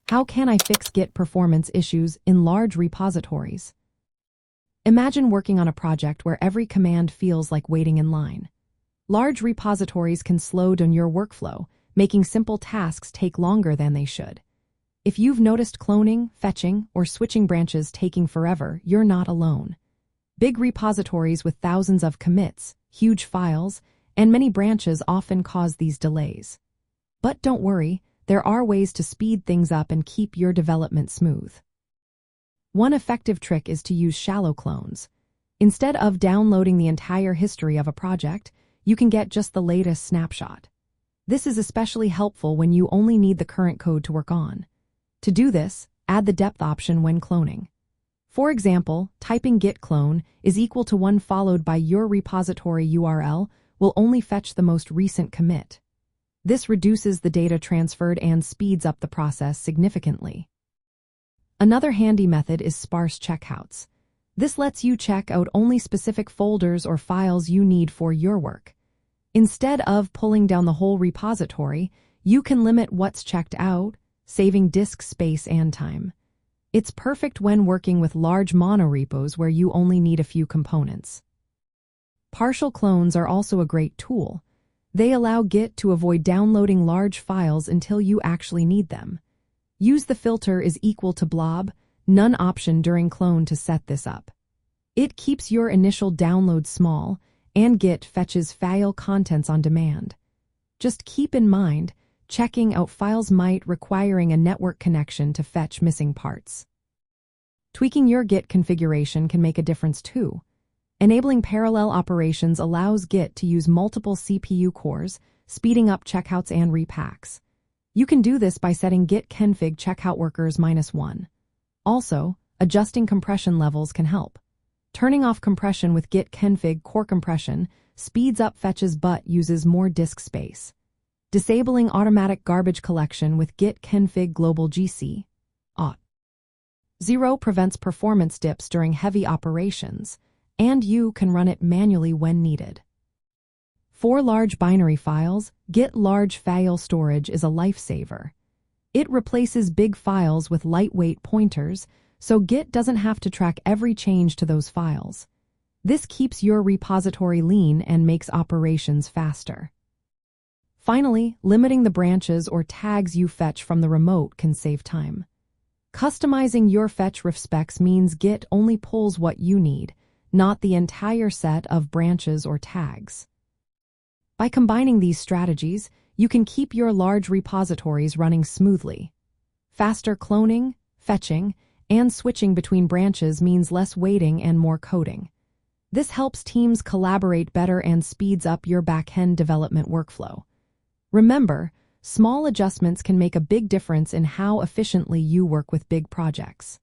How can I fix Git performance issues in large repositories? Imagine working on a project where every command feels like waiting in line. Large repositories can slow down your workflow, making simple tasks take longer than they should. If you've noticed cloning, fetching, or switching branches taking forever, you're not alone. Big repositories with thousands of commits, huge files, and many branches often cause these delays. But don't worry, there are ways to speed things up and keep your development smooth. One effective trick is to use shallow clones. Instead of downloading the entire history of a project, you can get just the latest snapshot. This is especially helpful when you only need the current code to work on. To do this, add the depth option when cloning. For example, typing git clone is equal to 1 followed by your repository URL will only fetch the most recent commit. This reduces the data transferred and speeds up the process significantly. Another handy method is sparse checkouts. This lets you check out only specific folders or files you need for your work. Instead of pulling down the whole repository, you can limit what's checked out, saving disk space and time. It's perfect when working with large monorepos where you only need a few components. Partial clones are also a great tool. They allow Git to avoid downloading large files until you actually need them. Use the filter is equal to blob, none option during clone to set this up. It keeps your initial download small, and Git fetches file contents on demand. Just keep in mind, checking out files might requiring a network connection to fetch missing parts. Tweaking your Git configuration can make a difference too. Enabling parallel operations allows Git to use multiple CPU cores, speeding up checkouts and repacks. You can do this by setting git config checkout workers -1. Also, adjusting compression levels can help. Turning off compression with git config core compression speeds up fetches but uses more disk space. Disabling automatic garbage collection with git config global gc auth0 prevents performance dips during heavy operations, and you can run it manually when needed. For large binary files, Git large file storage is a lifesaver. It replaces big files with lightweight pointers, so Git doesn't have to track every change to those files. This keeps your repository lean and makes operations faster. Finally, limiting the branches or tags you fetch from the remote can save time. Customizing your fetch ref specs means Git only pulls what you need, not the entire set of branches or tags. By combining these strategies, you can keep your large repositories running smoothly. Faster cloning, fetching, and switching between branches means less waiting and more coding. This helps teams collaborate better and speeds up your backend development workflow. Remember, small adjustments can make a big difference in how efficiently you work with big projects.